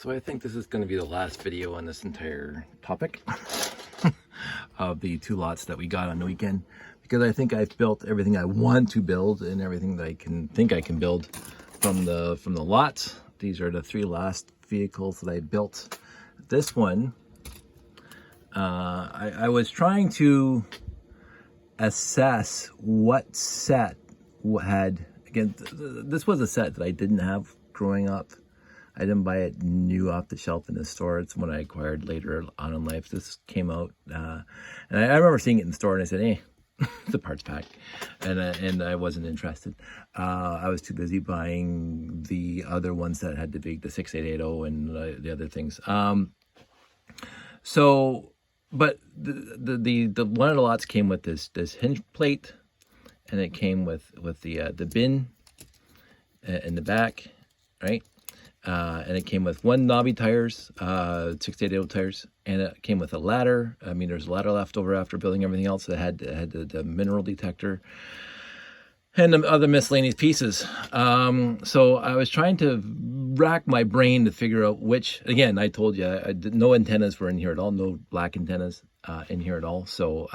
So I think this is going to be the last video on this entire topic of the 2 lots that we got on the weekend, because I think I've built everything I want to build and everything that I can build from the lots. These are the 3 last vehicles that I built. This one, I was trying to assess what set had, again, this was a set that I didn't have growing up. I didn't buy it new off the shelf in the store. It's one I acquired later on in life. This came out, and I remember seeing it in the store, and I said, "Hey, it's a parts pack," and I wasn't interested. I was too busy buying the other ones that had the 6880 and the other things. But the one of the lots came with this hinge plate, and it came with the bin in the back, right? And it came with 1 knobby tires, 6880 tires, and it came with a ladder. I mean, there's a ladder left over after building everything else. It had the mineral detector and the other miscellaneous pieces. So I was trying to rack my brain to figure out which, again, I told you, no antennas were in here at all, no black antennas in here at all. So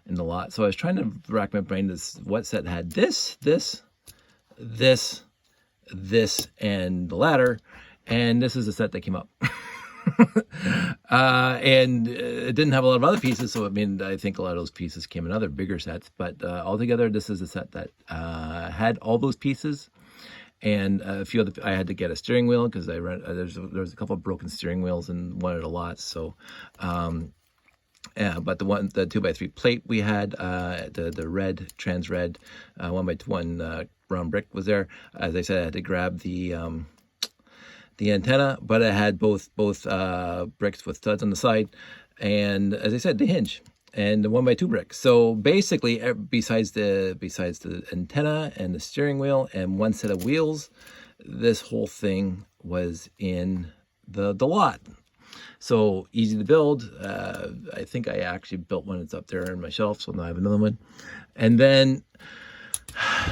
in the lot. So I was trying to rack my brain to what set had this, and the ladder, and this is the set that came up. And it didn't have a lot of other pieces, so I mean, I think a lot of those pieces came in other bigger sets, but altogether this is a set that had all those pieces. And a few other, I had to get a steering wheel because I there's a couple of broken steering wheels in one of the lots. So yeah, but the 2x3 plate we had, the red, trans red, 1x1 round brick was there. As I said, I had to grab the antenna, but it had both bricks with studs on the side, and as I said, the hinge and the 1x2 brick. So basically, besides the antenna and the steering wheel and 1 set of wheels, this whole thing was in the lot. So easy to build. I think I actually built one that's up there on my shelf, so now I have another one. And then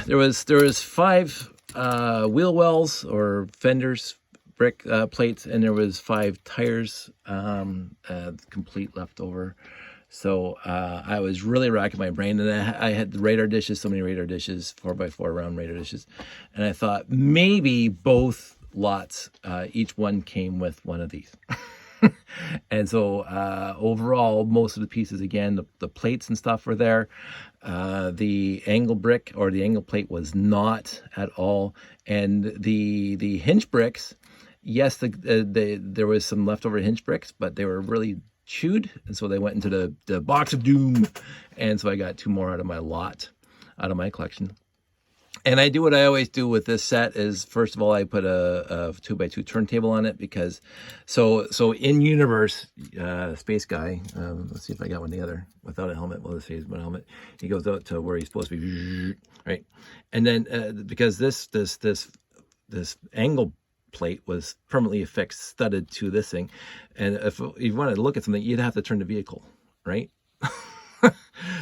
there was 5 wheel wells or fenders, brick plates, and there was 5 tires complete left over. So I was really racking my brain, and I had the radar dishes, so many radar dishes, 4x4 round radar dishes, and I thought maybe both lots, each one came with one of these. And so overall, most of the pieces, again, the plates and stuff were there. The angle brick or the angle plate was not at all. And the hinge bricks, yes, there was some leftover hinge bricks, but they were really chewed, and so they went into the box of doom. And so I got 2 more out of my lot, out of my collection. And I do what I always do with this set is, first of all, I put a 2x2 turntable on it, because so in universe, space guy, let's see if I got one together without a helmet. Well, let's say he's one helmet. He goes out to where he's supposed to be, right? And then because this angle plate was permanently affixed, studded to this thing, and if you wanted to look at something, you'd have to turn the vehicle, right?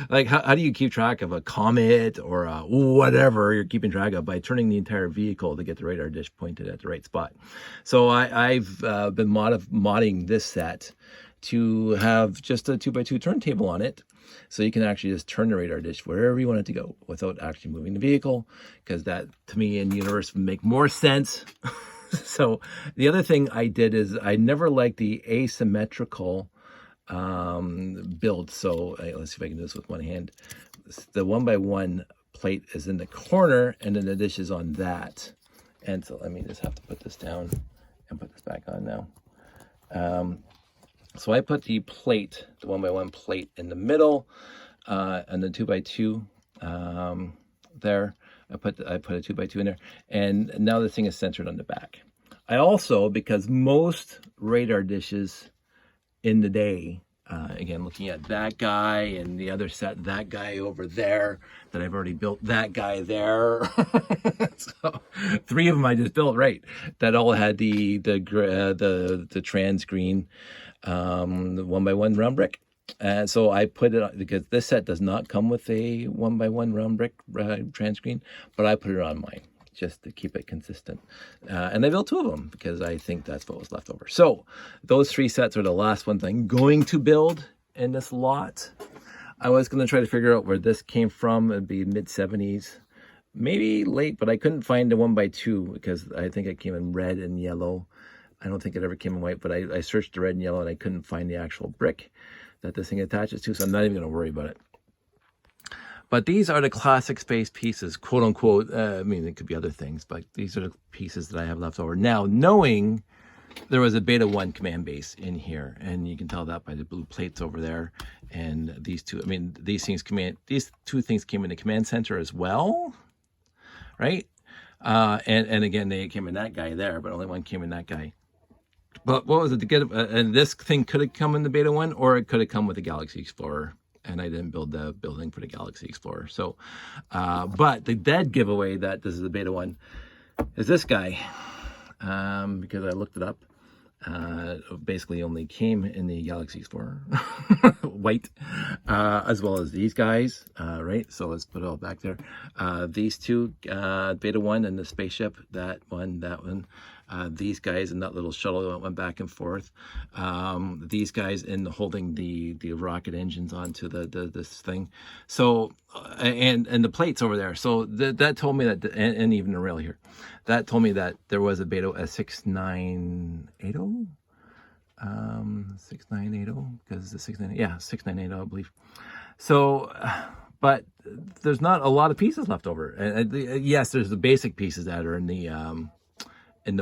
Like, how do you keep track of a comet or whatever you're keeping track of? By turning the entire vehicle to get the radar dish pointed at the right spot. So I've been modding this set to have just a 2x2 turntable on it, so you can actually just turn the radar dish wherever you want it to go without actually moving the vehicle, because that, to me, in universe would make more sense. So the other thing I did is I never liked the asymmetrical build. So let's see if I can do this with one hand. The 1x1 plate is in the corner, and then the dish is on that. And so let me just have to put this down and put this back on now. So I put the plate, the 1x1 plate, in the middle, and the 2x2 there. I put a 2x2 in there, and now the thing is centered on the back. I also, because most radar dishes in the day, again, looking at that guy and the other set, that guy over there that I've already built, that guy there. So 3 of them I just built, right? That all had the trans green, the 1x1 round brick. So I put it on, because this set does not come with a 1x1 round brick trans green, but I put it on mine. just to keep it consistent. And I built 2 of them because I think that's what was left over. So those 3 sets are the last ones I'm going to build in this lot. I was going to try to figure out where this came from. It'd be mid-70s, maybe late, but I couldn't find the 1x2 because I think it came in red and yellow. I don't think it ever came in white, but I searched the red and yellow and I couldn't find the actual brick that this thing attaches to, so I'm not even going to worry about it. But these are the classic space pieces, quote unquote. I mean, it could be other things, but these are the pieces that I have left over. Now, knowing there was a Beta 1 command base in here, and you can tell that by the blue plates over there. And these 2, I mean, these 2 things came in the command center as well, right? And again, they came in that guy there, but only one came in that guy. But what was it to get? And this thing could have come in the Beta 1, or it could have come with the Galaxy Explorer. And I didn't build the building for the Galaxy Explorer. So, but the dead giveaway that this is the Beta 1 is this guy, because I looked it up. Basically only came in the Galaxy Explorer, white, as well as these guys, right? So let's put it all back there. These 2, Beta 1 and the spaceship, that one. These guys and that little shuttle that went back and forth. These guys in holding the rocket engines onto this thing. So and the plates over there. So that told me that, and even the rail here, that told me that there was a Beta 6980. 6980, because the 6980, I believe. So, but there's not a lot of pieces left over. And yes, there's the basic pieces that are in the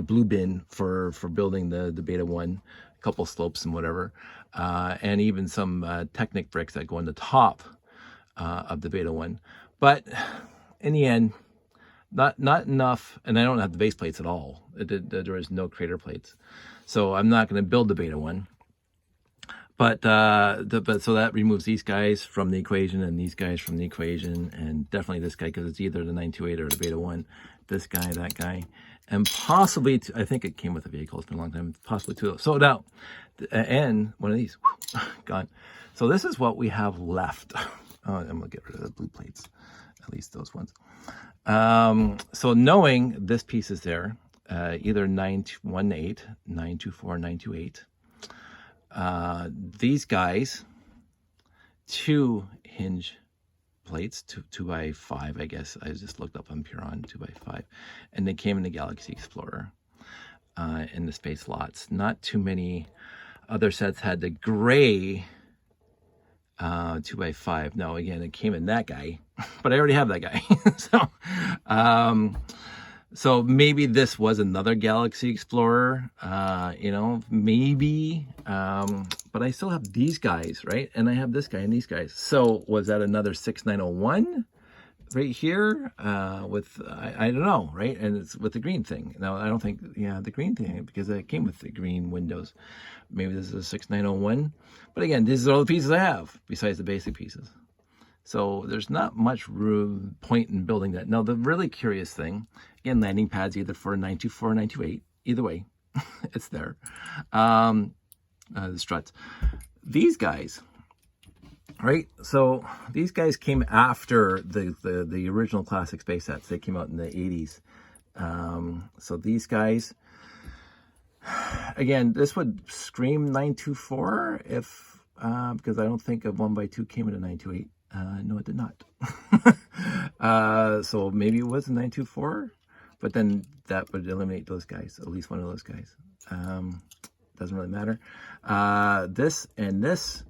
blue bin for building the Beta 1, a couple slopes and whatever, and even some Technic bricks that go on the top of the Beta 1. But in the end, not enough, and I don't have the base plates at all. There is no crater plates, so I'm not going to build the Beta 1. But so that removes these guys from the equation and these guys from the equation, and definitely this guy, because it's either the 928 or the Beta 1. This guy, that guy, and possibly I think it came with the vehicle. It's been a long time. Possibly 2 of those. So now, and one of these, gone. So this is what we have left. I'm gonna get rid of the blue plates, at least those ones. So knowing this piece is there, either 918, 924, 928. These guys, 2 hinge plates, 2x5, I guess. I just looked up on Puron, 2x5, and they came in the Galaxy Explorer in the space lots. Not too many other sets had the gray 2x5. Now again, it came in that guy, but I already have that guy. So maybe this was another Galaxy Explorer, maybe, but I still have these guys, right? And I have this guy and these guys. So was that another 6901 right here with, I don't know, right? And it's with the green thing. Now, I don't think, the green thing, because it came with the green windows. Maybe this is a 6901. But again, these are all the pieces I have besides the basic pieces. So there's not much point in building that. Now, the really curious thing, again, landing pads either for 924 or 928. Either way, it's there. The struts. These guys, right? So these guys came after the original classic space sets. They came out in the 80s. So these guys, again, this would scream 924 if, because I don't think a 1x2 came in a 928. No, it did not. So maybe it was a 924, but then that would eliminate those guys, at least one of those guys. Doesn't really matter. This and this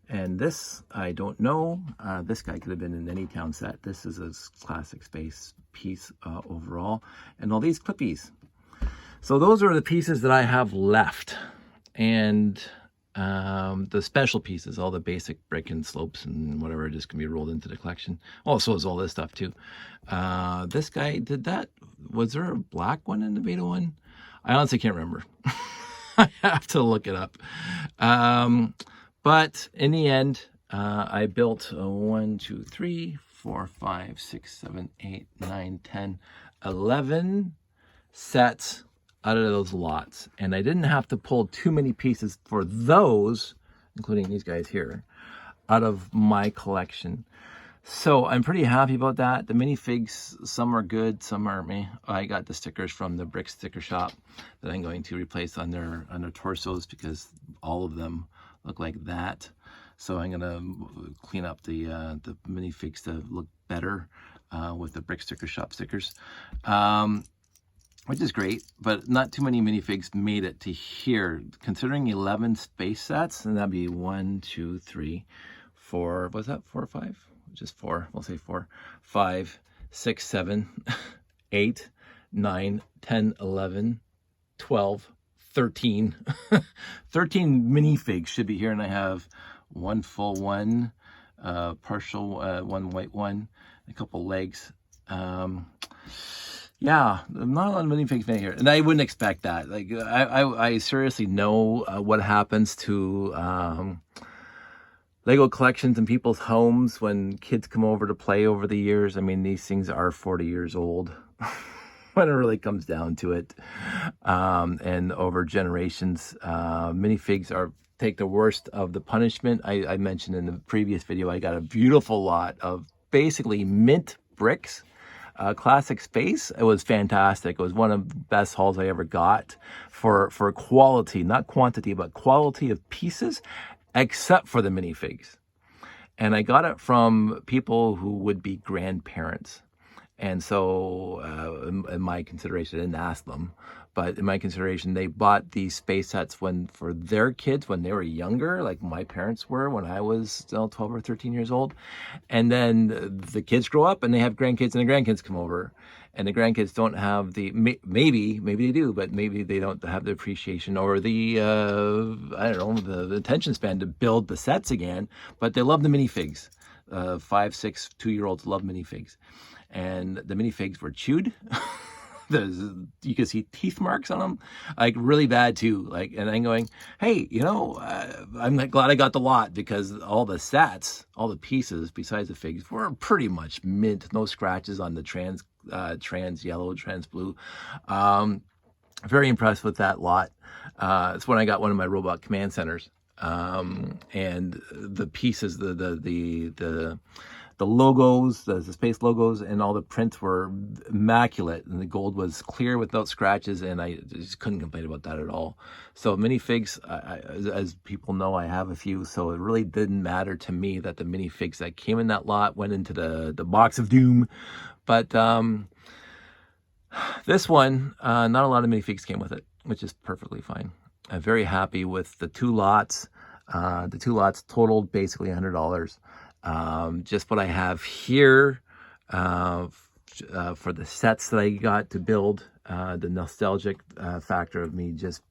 and this, I don't know. This guy could have been in any town set. This is a classic space piece overall. And all these clippies. So those are the pieces that I have left. And the special pieces, all the basic brick and slopes and whatever, just can be rolled into the collection. Also, is all this stuff too. This guy did that. Was there a black one in the Beta 1? I honestly can't remember. I have to look it up. But in the end, I built 1, 2, 3, 4, 5, 6, 7, 8, 9, 10, 11 sets out of those lots, and I didn't have to pull too many pieces for those, including these guys here, out of my collection. So I'm pretty happy about that. The minifigs, some are good, some aren't me. I got the stickers from the brick sticker shop that I'm going to replace on their torsos because all of them look like that. So I'm gonna clean up the minifigs to look better with the brick sticker shop stickers, which is great. But not too many minifigs made it to here, considering 11 space sets, and that'd be 1, 2, 3, 4. Was that 4 or 5? Just 4. We'll say 4, 5, 6, 7, 8, 9, 10, 11, 12, 13. 13 minifigs should be here, and I have one full one, partial one white one, a couple legs. Yeah, not a lot of minifigs made here, and I wouldn't expect that. Like I seriously know what happens to Lego collections in people's homes when kids come over to play over the years. I mean, these things are 40 years old when it really comes down to it. And over generations, minifigs take the worst of the punishment. I mentioned in the previous video, I got a beautiful lot of basically mint bricks. Classic space. It was fantastic. It was one of the best hauls I ever got for quality, not quantity, but quality of pieces, except for the minifigs. And I got it from people who would be grandparents. And so in my consideration, I didn't ask them, but in my consideration, they bought these space sets for their kids when they were younger, like my parents were when I was still 12 or 13 years old. And then the kids grow up and they have grandkids, and the grandkids come over, and the grandkids don't have the, maybe they do, but maybe they don't have the appreciation or the, I don't know, the attention span to build the sets again, but they love the minifigs. 5, 6, 2-year-olds love minifigs. And the minifigs were chewed. You can see teeth marks on them, like really bad too. Like, and I'm going, hey, you know, I'm glad I got the lot because all the sets, all the pieces besides the figs were pretty much mint, no scratches on the trans yellow, trans blue. Very impressed with that lot. It's when I got one of my robot command centers, and the pieces, the logos, the space logos, and all the prints were immaculate, and the gold was clear without scratches, and I just couldn't complain about that at all. So minifigs, as people know, I have a few, so it really didn't matter to me that the minifigs that came in that lot went into the box of doom. But this one, not a lot of minifigs came with it, which is perfectly fine. I'm very happy with the 2 lots. The 2 lots totaled basically $100. Just what I have here for the sets that I got to build, the nostalgic factor of me just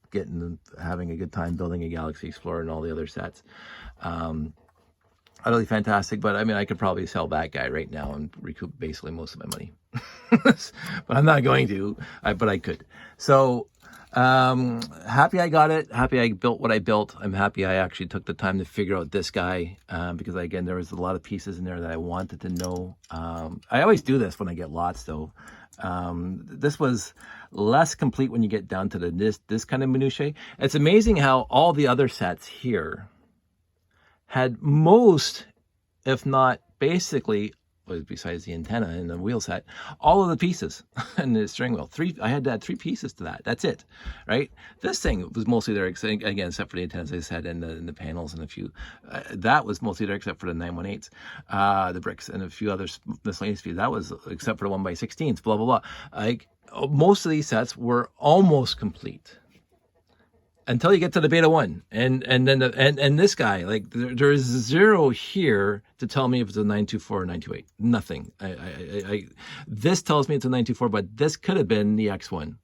having a good time building a Galaxy Explorer and all the other sets. Utterly fantastic, but I mean, I could probably sell that guy right now and recoup basically most of my money. But I'm not going to, but I could. So happy I got it, happy I built what I built. I'm happy I actually took the time to figure out this guy, because again, there was a lot of pieces in there that I wanted to know. I always do this when I get lots though. This was less complete when you get down to this kind of minutiae. It's amazing how all the other sets here had most, if not basically, besides the antenna and the wheel set, all of the pieces and the steering wheel. I had to add 3 pieces to that. That's it, right? This thing was mostly there, again, except for the antennas I said, and the panels and a few. That was mostly there except for the 918s, the bricks, and a few other miscellaneous pieces. That was except for the 1x16s, blah, blah, blah. Like, most of these sets were almost complete until you get to the beta 1, and then and this guy, like there is 0 here to tell me if it's a 924 or 928. Nothing. This tells me it's a 924, but this could have been the X1.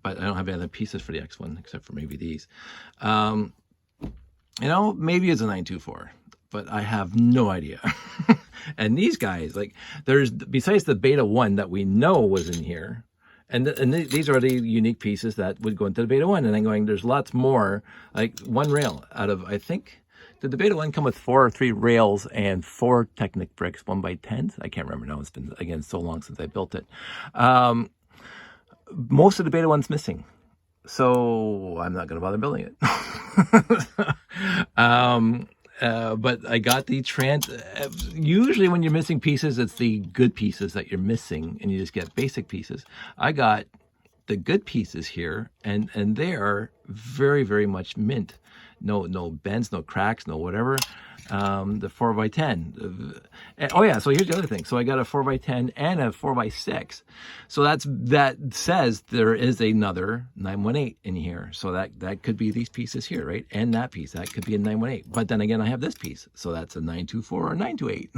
But I don't have any other pieces for the X1 except for maybe these. You know, maybe it's a 924, but I have no idea. And these guys, like, there's, besides the beta 1 that we know was in here. And these are the unique pieces that would go into the beta 1. And I'm going, there's lots more, like 1 rail out of, I think, did the beta 1 come with 4 or 3 rails and 4 Technic bricks, 1x10s? I can't remember now. It's been, again, so long since I built it. Most of the beta 1's missing. So I'm not going to bother building it. But I got the usually when you're missing pieces, it's the good pieces that you're missing, and you just get basic pieces. I got the good pieces here, and they are very, very much mint. No bends, no cracks, no whatever. The 4x10. Oh yeah, so here's the other thing. So I got a 4x10 and a 4x6. So that says there is another 918 in here. So that could be these pieces here, right? And that piece, that could be a 918. But then again, I have this piece. So that's a 924 or 928.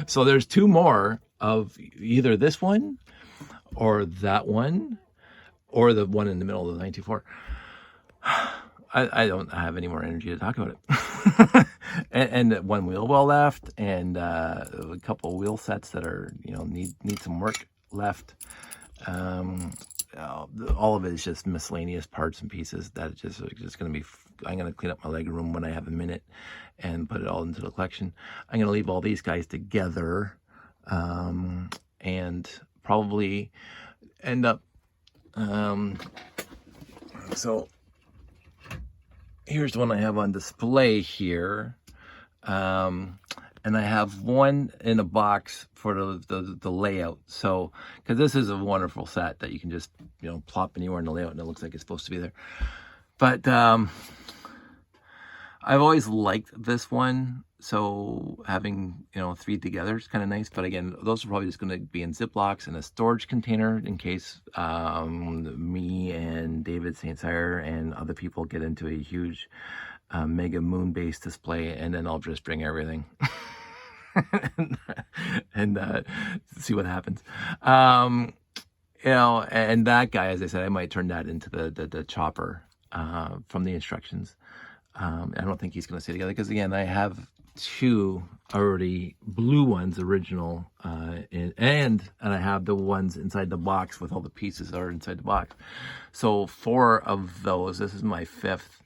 so there's two more of either this one or that one or the one in the middle of the 924. I don't have any more energy to talk about it. and one wheel well left, and a couple wheel sets that are, need some work left. All of it is just miscellaneous parts and pieces that just going to be. I'm going to clean up my leg room when I have a minute and put it all into the collection. I'm going to leave all these guys together, and probably end up. So here's the one I have on display here. And I have one in a box for the layout. So, because this is a wonderful set that you can just, plop anywhere in the layout and it looks like it's supposed to be there. But I've always liked this one. So having, 3 together is kind of nice. But again, those are probably just going to be in Ziplocs in a storage container in case me and David St. Cyr and other people get into a huge mega moon base display, and then I'll just bring everything and see what happens. And that guy, as I said, I might turn that into the chopper from the instructions. I don't think he's going to stay together because, again, I have 2 already blue ones, original, and I have the ones inside the box with all the pieces that are inside the box. So 4 of those. This is my 5th.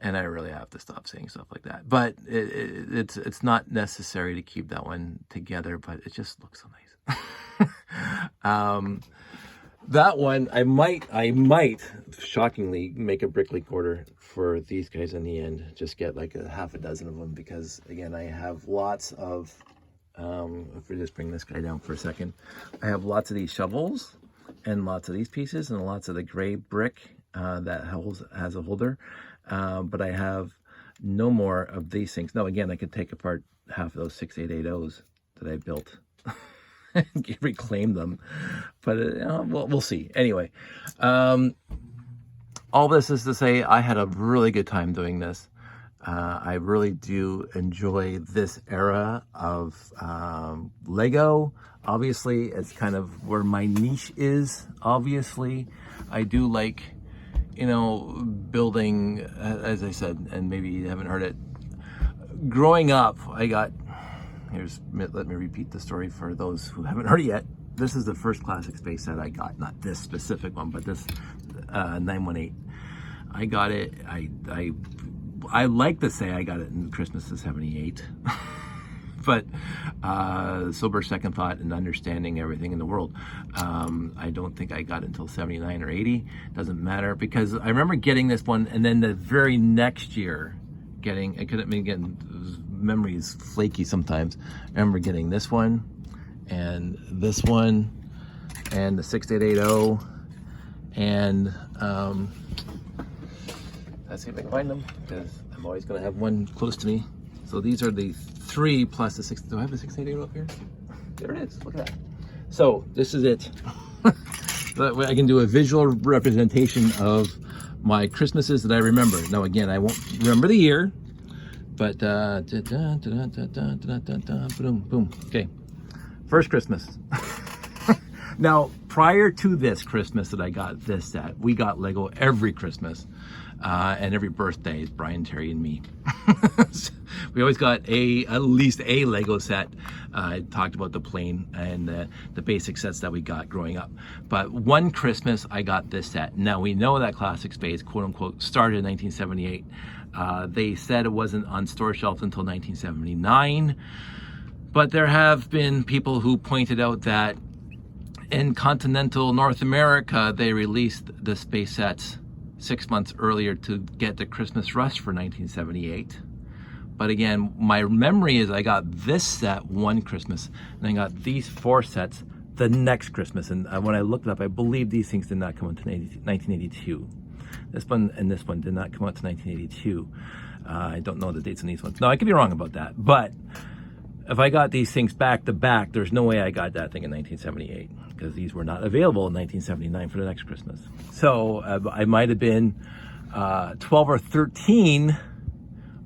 And I really have to stop saying stuff like that. But it's not necessary to keep that one together, but it just looks so nice. That one, I might shockingly make a Bricklink order for these guys in the end. Just get like a half a dozen of them because, again, I have lots of, if we just bring this guy down for a second, I have lots of these shovels and lots of these pieces and lots of the gray brick that has a holder. But I have no more of these things. Now, again, I could take apart half of those 6880s that I built and reclaim them. But we'll see. Anyway, all this is to say I had a really good time doing this. I really do enjoy this era of Lego. Obviously, it's kind of where my niche is. Obviously, I do like... building, as I said, and maybe you haven't heard it. Growing up, let me repeat the story for those who haven't heard it yet. This is the first classic space set I got, not this specific one, but this 918. I got it, I like to say I got it in Christmas of 78. But sober second thought and understanding everything in the world, I don't think I got it until 79 or 80. Doesn't matter, because I remember getting this one, and then the very next year I couldn't be getting memories flaky sometimes. I remember getting this one and this one and the 6880 and let's see if I can find them, because I'm always going to have one close to me. So these are the 3 plus the 6. Do I have the 680 up here? There it is. Look at that. So this is it. I can do a visual representation of my Christmases that I remember. Now, again, I won't remember the year, but boom, boom. Okay, first Christmas. Now, prior to this Christmas that I got this set, we got Lego every Christmas. And every birthday is Brian, Terry, and me. We always got at least a Lego set. I talked about the plane and the basic sets that we got growing up. But one Christmas, I got this set. Now, we know that Classic Space, quote unquote, started in 1978. They said it wasn't on store shelves until 1979. But there have been people who pointed out that in continental North America, they released the space sets 6 months earlier to get the Christmas rush for 1978. But again, my memory is I got this set one Christmas, and I got these 4 sets the next Christmas. And when I looked it up, I believe these things did not come out until 1982. This one and this one did not come out to 1982. I don't know the dates on these ones. No, I could be wrong about that. But if I got these things back to back, there's no way I got that thing in 1978, because these were not available in 1979 for the next Christmas. So I might have been 12 or 13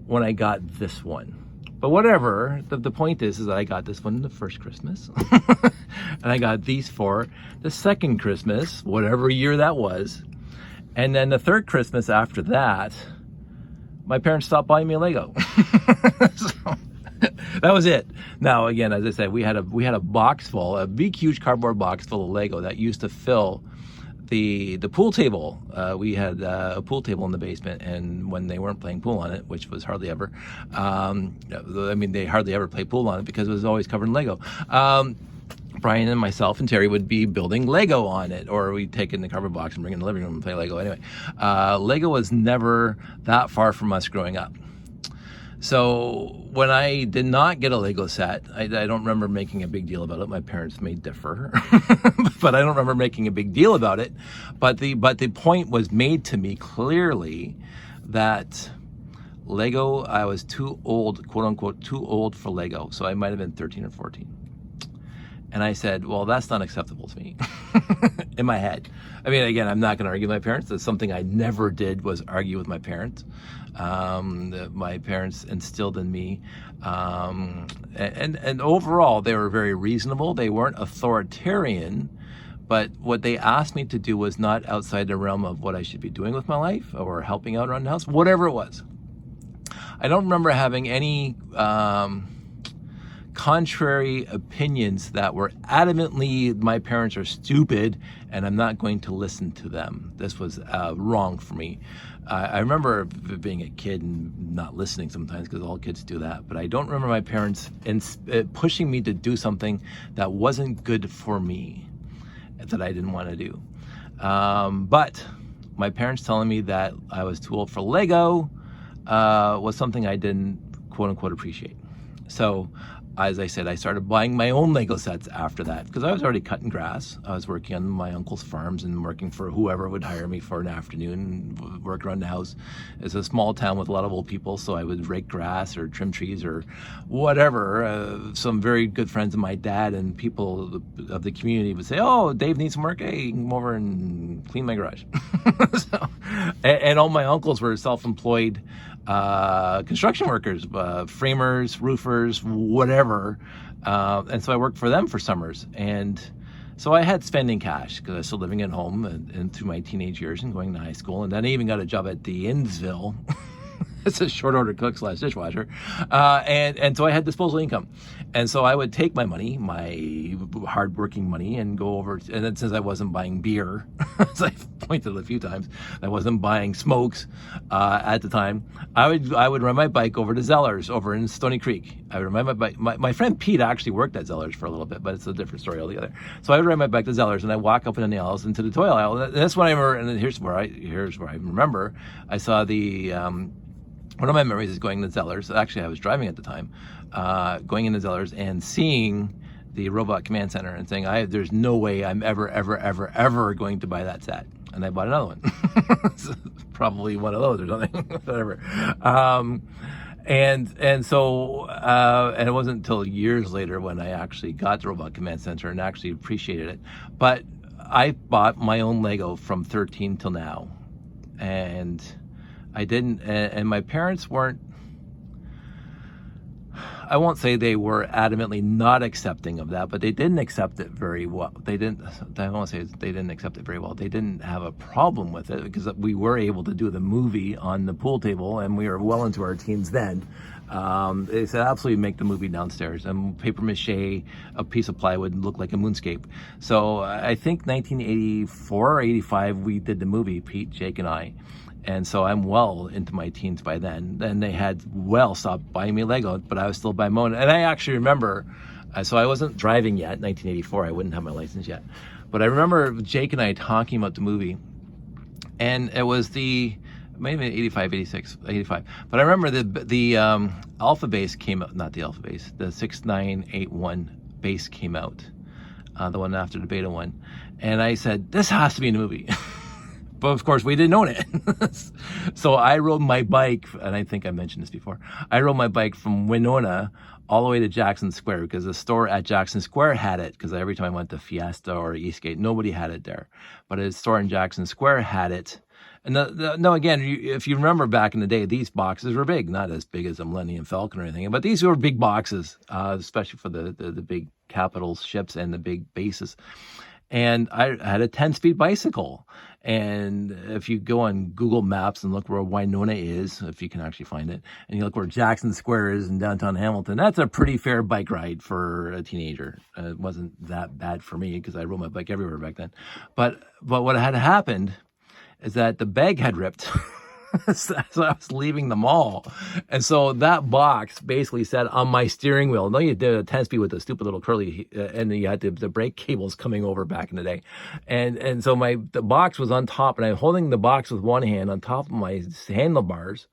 when I got this one. But whatever, the point is that I got this one the first Christmas. And I got these 4 the second Christmas, whatever year that was. And then the third Christmas after that, my parents stopped buying me a Lego. So that was it. Now, again, as I said, we had a box full, a big, huge cardboard box full of Lego that used to fill the pool table. We had a pool table in the basement, and when they weren't playing pool on it, which was hardly ever, I mean, they hardly ever play pool on it because it was always covered in Lego. Brian and myself and Terry would be building Lego on it, or we'd take it in the cardboard box and bring it in the living room and play Lego. Anyway, Lego was never that far from us growing up. So when I did not get a Lego set, I don't remember making a big deal about it. My parents may differ, but I don't remember making a big deal about it. But the point was made to me clearly that Lego, I was too old, quote unquote, too old for Lego. So I might have been 13 or 14. And I said, well, that's not acceptable to me in my head. I mean, again, I'm not going to argue with my parents. That's something I never did, was argue with my parents. My parents instilled in me. And overall, they were very reasonable. They weren't authoritarian. But what they asked me to do was not outside the realm of what I should be doing with my life or helping out around the house, whatever it was. I don't remember having any contrary opinions that were adamantly, my parents are stupid and I'm not going to listen to them. This was wrong for me. I remember being a kid and not listening sometimes, because all kids do that, but I don't remember my parents pushing me to do something that wasn't good for me, that I didn't want to do. But my parents telling me that I was too old for Lego was something I didn't, quote unquote, appreciate. So as I said, I started buying my own Lego sets after that, because I was already cutting grass. I was working on my uncle's farms and working for whoever would hire me for an afternoon, work around the house. It's a small town with a lot of old people, so I would rake grass or trim trees or whatever. Some very good friends of my dad and people of the community would say, oh, Dave needs some work. Hey, come over and clean my garage. So, and all my uncles were self-employed construction workers, framers, roofers, whatever. And so I worked for them for summers. And so I had spending cash, because I was still living at home and through my teenage years and going to high school. And then I even got a job at the Innsville. It's a short order cook / dishwasher. And so I had disposable income. And so I would take my money, my hardworking money, and go over. And then since I wasn't buying beer, as I've pointed a few times, I wasn't buying smokes at the time. I would ride my bike over to Zellers over in Stony Creek. I would ride my bike. My friend Pete actually worked at Zellers for a little bit, but it's a different story altogether. So I would ride my bike to Zellers, and I walk up in the aisles into the toy aisle. And that's when I remember. And here's where I remember. I saw the. One of my memories is going to Zellers. Actually, I was driving at the time, going into Zellers and seeing the Robot Command Center and saying, there's no way I'm ever going to buy that set. And I bought another one. Probably one of those or something, whatever. And so it wasn't until years later when I actually got the Robot Command Center and actually appreciated it. But I bought my own Lego from 13 till now. And I didn't, and my parents weren't, I won't say they were adamantly not accepting of that, but they didn't accept it very well. I won't say they didn't accept it very well. They didn't have a problem with it, because we were able to do the movie on the pool table, and we were well into our teens then. They said, absolutely, make the movie downstairs. And paper mache, a piece of plywood, looked like a moonscape. So I think 1984 or 85, we did the movie, Pete, Jake, and I. And so I'm well into my teens by then. Then they had stopped buying me Lego, but I was still buying my own. And I actually remember, so I wasn't driving yet, 1984. I wouldn't have my license yet. But I remember Jake and I talking about the movie. And it was the maybe 85, 86, 85. But I remember the Alpha base came out, not the Alpha base, the 6981 base came out, the one after the beta one. And I said, this has to be in the movie. But of course, we didn't own it. So I rode my bike, and I think I mentioned this before. I rode my bike from Winona all the way to Jackson Square because the store at Jackson Square had it. Because every time I went to Fiesta or Eastgate, nobody had it there. But a store in Jackson Square had it. And no, again, if you remember back in the day, these boxes were big, not as big as a Millennium Falcon or anything, but these were big boxes, especially for the big capital ships and the big bases. And I had a 10-speed bicycle. And if you go on Google Maps and look where Winona is, if you can actually find it, and you look where Jackson Square is in downtown Hamilton, that's a pretty fair bike ride for a teenager. It wasn't that bad for me because I rode my bike everywhere back then. But what had happened is that the bag had ripped. So I was leaving the mall. And so that box basically said on my steering wheel, no, you did a 10-speed with the stupid little curly, and then you had the brake cables coming over back in the day. And so the box was on top, and I'm holding the box with one hand on top of my handlebars.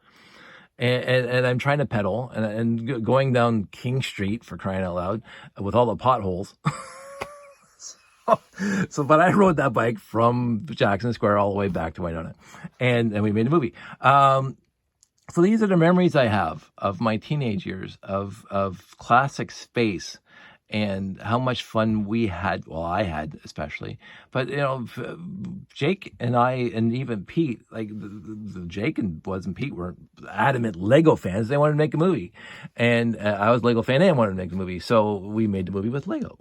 And I'm trying to pedal and going down King Street, for crying out loud, with all the potholes. But I rode that bike from Jackson Square all the way back to Winona, and we made a movie. So these are the memories I have of my teenage years, of classic space, and how much fun we had. Well, I had especially, but Jake and I, and even Pete, like Jake and Pete were adamant Lego fans. They wanted to make a movie, and I was a Lego fan and wanted to make the movie, so we made the movie with Lego.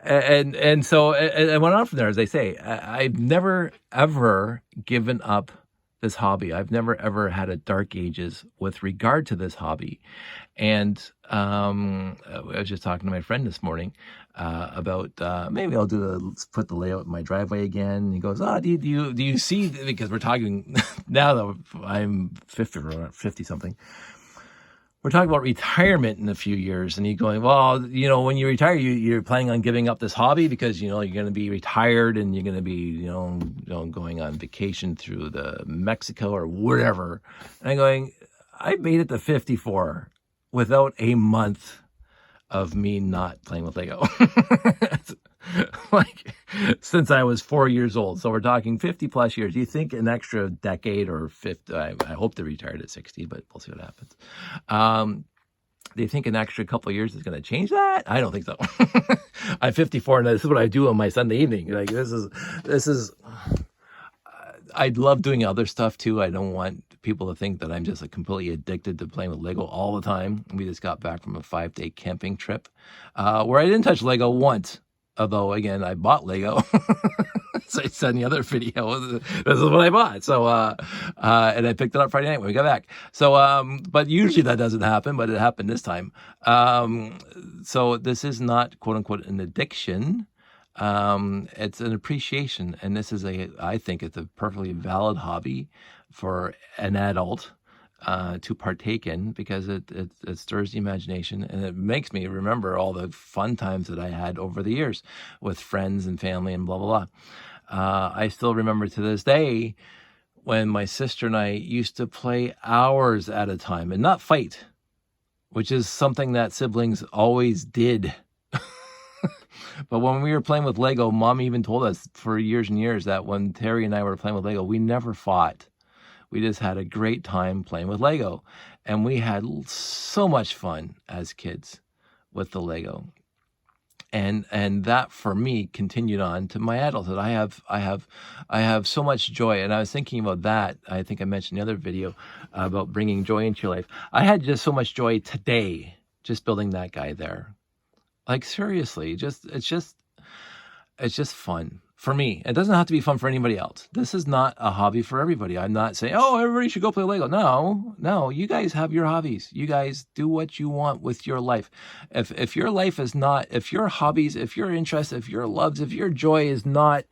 And so it went on from there. As they say, I've never ever given up this hobby. I've never ever had a dark ages with regard to this hobby. And I was just talking to my friend this morning about maybe I'll put the layout in my driveway again. And he goes, do you see, because we're talking now that I'm 50 something. We're talking about retirement in a few years, and he's going, well, when you retire, you're planning on giving up this hobby because, you're going to be retired and you're going to be, going on vacation through the Mexico or wherever. And I'm going, I made it to 54 without a month of me not playing with Lego. Like, since I was 4 years old. So we're talking 50 plus years. Do you think an extra decade or 50, I hope to retire at 60, but we'll see what happens. Do you think an extra couple of years is going to change that? I don't think so. I'm 54 and this is what I do on my Sunday evening. Like this is, I'd love doing other stuff too. I don't want people to think that I'm just completely addicted to playing with Lego all the time. We just got back from a 5-day camping trip where I didn't touch Lego once. Although, again, I bought Lego. So I said in the other video, this is what I bought. So, and I picked it up Friday night when we got back. So, but usually that doesn't happen, but it happened this time. So this is not, quote unquote, an addiction. It's an appreciation. And this is I think it's a perfectly valid hobby for an adult to partake in, because it stirs the imagination, and it makes me remember all the fun times that I had over the years with friends and family and blah, blah, blah. I still remember to this day when my sister and I used to play hours at a time and not fight, which is something that siblings always did. But when we were playing with Lego, Mom even told us for years and years that when Terry and I were playing with Lego, we never fought. We just had a great time playing with Lego. And we had so much fun as kids with the Lego. And that for me continued on to my adulthood. I have so much joy. And I was thinking about that. I think I mentioned in the other video about bringing joy into your life. I had just so much joy today just building that guy there. Like seriously, it's just fun. For me, it doesn't have to be fun for anybody else. This is not a hobby for everybody. I'm not saying, everybody should go play Lego. No, you guys have your hobbies. You guys do what you want with your life. If your life is not, if your hobbies, if your interests, if your loves, if your joy is not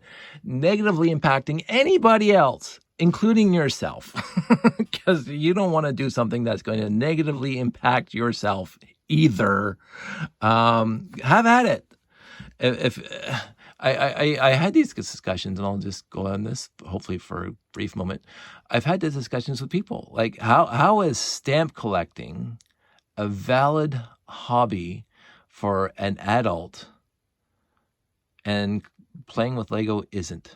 negatively impacting anybody else, including yourself, because you don't want to do something that's going to negatively impact yourself either, have at it. I had these discussions, and I'll just go on this hopefully for a brief moment. I've had these discussions with people. Like, how is stamp collecting a valid hobby for an adult and playing with Lego isn't?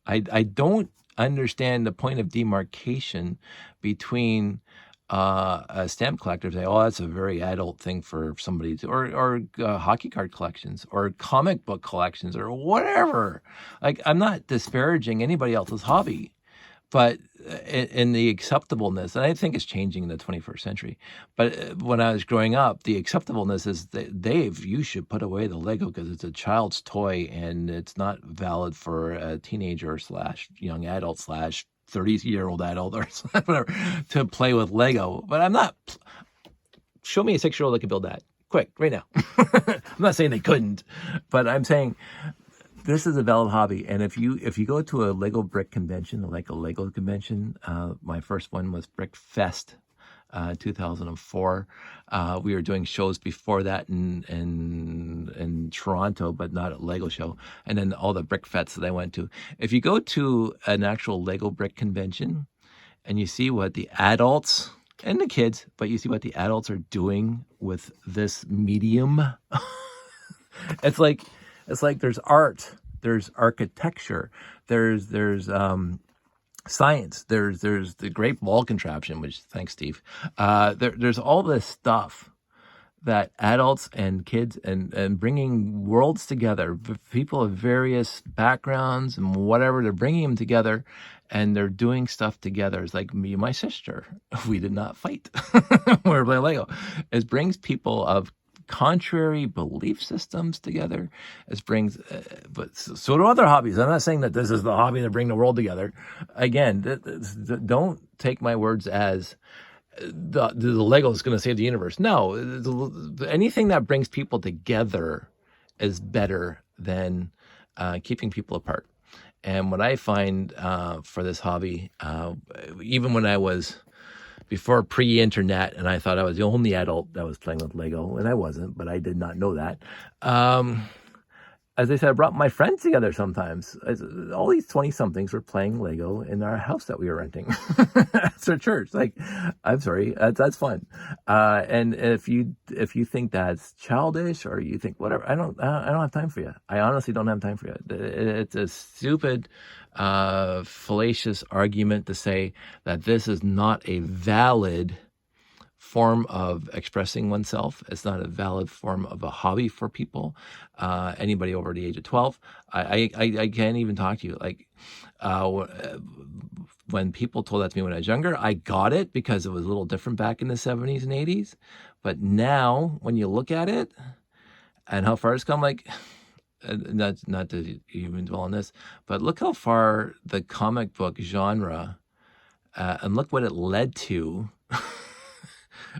I don't understand the point of demarcation between a stamp collector say, oh, that's a very adult thing for somebody to, or hockey card collections or comic book collections or whatever. Like, I'm not disparaging anybody else's hobby, but in the acceptableness, and I think it's changing in the 21st century. But when I was growing up, the acceptableness is that, Dave, you should put away the Lego because it's a child's toy and it's not valid for a teenager slash young adult slash 30-year-old adult or whatever to play with Lego. But I'm not. Show me a 6-year-old that can build that quick right now. I'm not saying they couldn't, but I'm saying this is a valid hobby. And if you go to a Lego brick convention, like a Lego convention, my first one was Brick Fest, 2004. We were doing shows before that in Toronto, but not at Lego show. And then all the brick fests that I went to. If you go to an actual Lego brick convention and you see what the adults and the kids, but you see what the adults are doing with this medium, it's like there's art, there's architecture, there's science, there's the great wall contraption, which, thanks, Steve. There's all this stuff that adults and kids and bringing worlds together, people of various backgrounds and whatever, they're bringing them together and they're doing stuff together. It's like me and my sister. We did not fight. We were playing Lego. It brings people of contrary belief systems together. It brings, but so do other hobbies. I'm not saying that this is the hobby to bring the world together. Again, don't take my words as the Lego is going to save the universe. No, anything that brings people together is better than keeping people apart. And what I find for this hobby, even when I was before pre-internet, and I thought I was the only adult that was playing with Lego, and I wasn't, but I did not know that. As I said, I brought my friends together sometimes. All these 20-somethings were playing Lego in our house that we were renting. It's our church. Like, I'm sorry, that's fun. And if you think that's childish or you think whatever, I don't have time for you. I honestly don't have time for you. It's a stupid, fallacious argument to say that this is not a valid form of expressing oneself. It's not a valid form of a hobby for people. Anybody over the age of 12, I can't even talk to you. Like, when people told that to me when I was younger, I got it because it was a little different back in the 70s and 80s. But now, when you look at it and how far it's come, like, not to even dwell on this, but look how far the comic book genre, and look what it led to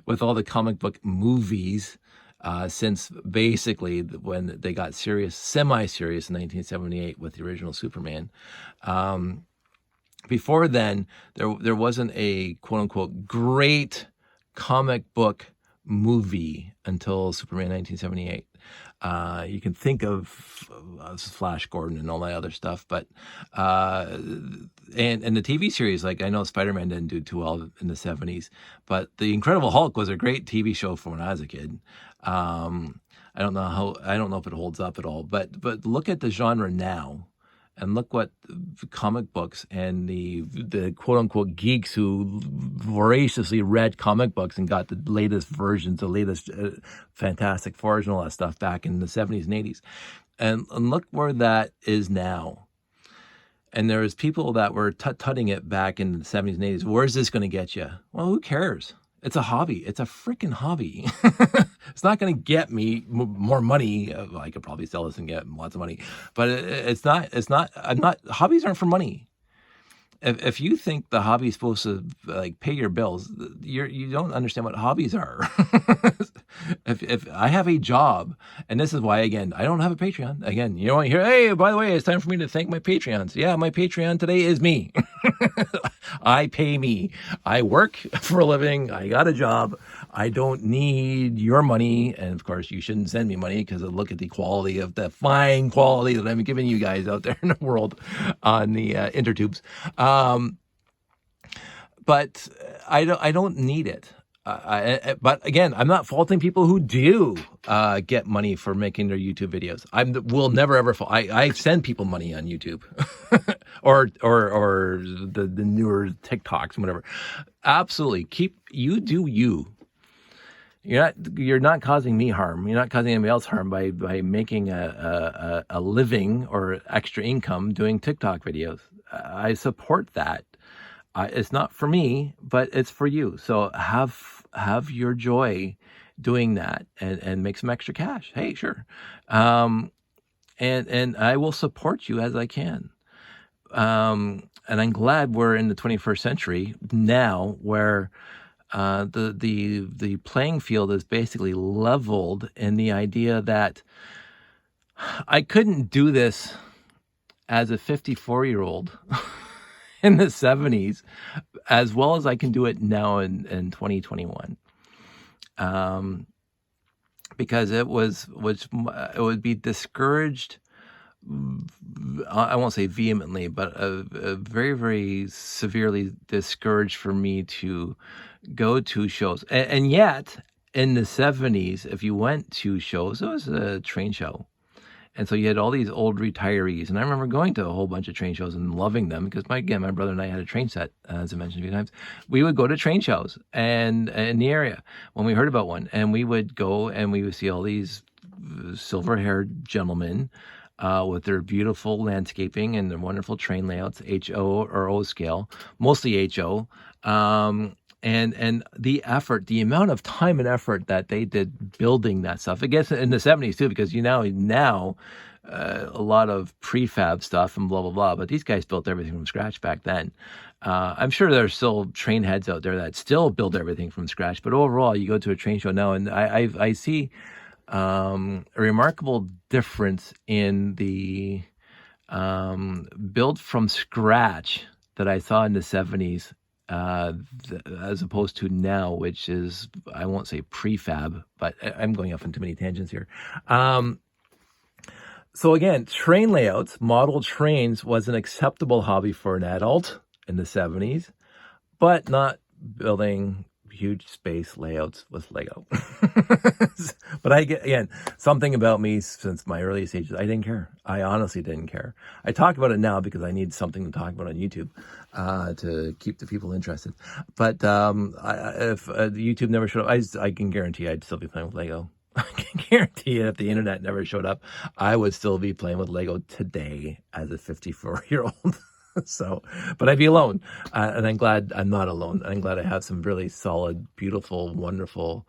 with all the comic book movies, since basically when they got semi-serious in 1978 with the original Superman. Before then, there wasn't a quote-unquote great comic book movie until Superman 1978. You can think of Flash Gordon and all that other stuff, but and the TV series, like, I know Spider-Man didn't do too well in the 70s, but The Incredible Hulk was a great TV show from when I was a kid. I don't know if it holds up at all, but look at the genre now. And look what comic books and the quote-unquote geeks who voraciously read comic books and got the latest versions, the latest Fantastic Fours and all that stuff back in the 70s and 80s. And look where that is now. And there was people that were tutting it back in the 70s and 80s. Where's this going to get you? Well, who cares? It's a hobby. It's a freaking hobby. It's not going to get me more money. I could probably sell this and get lots of money, but hobbies aren't for money. If you think the hobby is supposed to, like, pay your bills, you don't understand what hobbies are. if I have a job, and this is why, again, I don't have a Patreon. Again, you don't hear, hey, by the way, it's time for me to thank my Patreons. Yeah, my Patreon today is me. I pay me. I work for a living. I got a job. I don't need your money. And of course, you shouldn't send me money because look at the quality of the fine quality that I'm giving you guys out there in the world on the intertubes. But I don't need it. But again, I'm not faulting people who do get money for making their YouTube videos. Will never ever fault. I send people money on YouTube, or the newer TikToks, whatever. Absolutely, you do you. You're not causing me harm. You're not causing anybody else harm by making a living or extra income doing TikTok videos. I support that. It's not for me, but it's for you. So have your joy doing that and make some extra cash. Hey, sure. And I will support you as I can. And I'm glad we're in the 21st century now where the playing field is basically leveled in the idea that I couldn't do this as a 54-year-old in the 70s as well as I can do it now in 2021. Because it would be discouraged, I won't say vehemently, but very, very severely discouraged for me to go to shows. And yet, in the 70s, if you went to shows, it was a train show. And so you had all these old retirees. And I remember going to a whole bunch of train shows and loving them because, my brother and I had a train set, as I mentioned a few times. We would go to train shows and in the area when we heard about one. And we would go and we would see all these silver-haired gentlemen with their beautiful landscaping and their wonderful train layouts, HO or O scale, mostly HO. And the effort, the amount of time and effort that they did building that stuff, I guess in the 70s too, because now a lot of prefab stuff and blah, blah, blah, but these guys built everything from scratch back then. I'm sure there's still train heads out there that still build everything from scratch, but overall you go to a train show now and I see a remarkable difference in the build from scratch that I saw in the 70s as opposed to now, which is, I won't say prefab, but I'm going off on too many tangents here. So again, train layouts, model trains was an acceptable hobby for an adult in the 70s, but not building huge space layouts with Lego. But again, something about me since my early stages, I didn't care. I honestly didn't care. I talk about it now because I need something to talk about on YouTube to keep the people interested. But if YouTube never showed up, I can guarantee I'd still be playing with Lego. I can guarantee you if the internet never showed up, I would still be playing with Lego today as a 54-year-old. So, but I'd be alone. And I'm glad I'm not alone. I'm glad I have some really solid, beautiful, wonderful,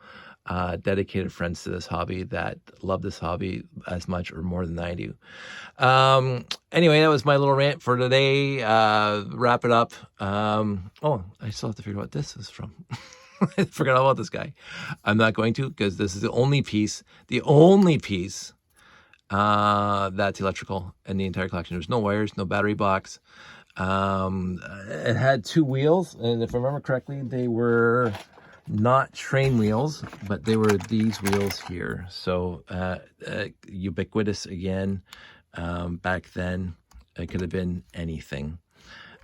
dedicated friends to this hobby that love this hobby as much or more than I do. Anyway, that was my little rant for today. Wrap it up. Oh, I still have to figure out what this is from. I forgot all about this guy. I'm not going to because this is the only piece that's electrical in the entire collection. There's no wires, no battery box. It had two wheels, and if I remember correctly, they were not train wheels, but they were these wheels here. So ubiquitous again. Back then, it could have been anything.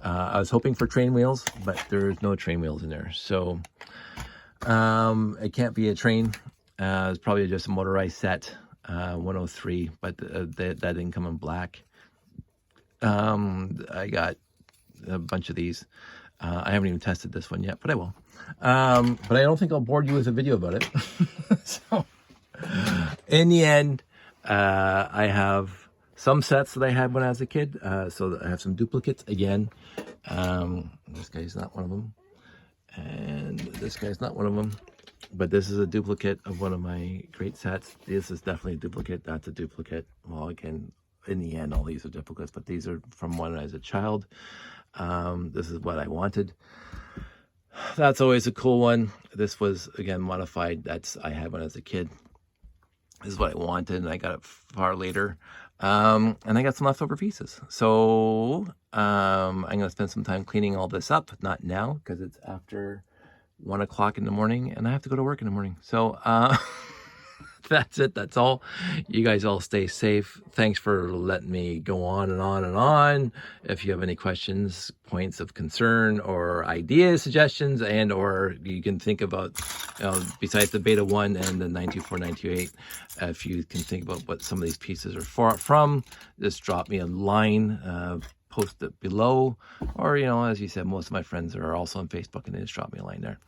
I was hoping for train wheels, but there's no train wheels in there. So it can't be a train. It's probably just a motorized set. 103, but that didn't come in black. I got a bunch of these. I haven't even tested this one yet, but I will. But I don't think I'll bore you with a video about it. So in the end, I have some sets that I had when I was a kid. So I have some duplicates again. This guy's not one of them. And this guy's not one of them. But this is a duplicate of one of my great sets. This is definitely a duplicate. That's a duplicate. Well, again, in the end, all these are duplicates, but these are from when I was a child. This is what I wanted. That's always a cool one. This was, again, modified. I had one as a kid. This is what I wanted, and I got it far later. And I got some leftover pieces. So I'm going to spend some time cleaning all this up. Not now, because it's after 1 o'clock in the morning, and I have to go to work in the morning. So that's it. That's all. You guys all stay safe. Thanks for letting me go on and on and on. If you have any questions, points of concern, or ideas, suggestions, and or you can think about, besides the Beta 1 and the 924, 928, if you can think about what some of these pieces are from, just drop me a line, post it below, or, as you said, most of my friends are also on Facebook, and they just drop me a line there.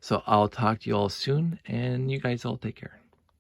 So I'll talk to you all soon, and you guys all take care.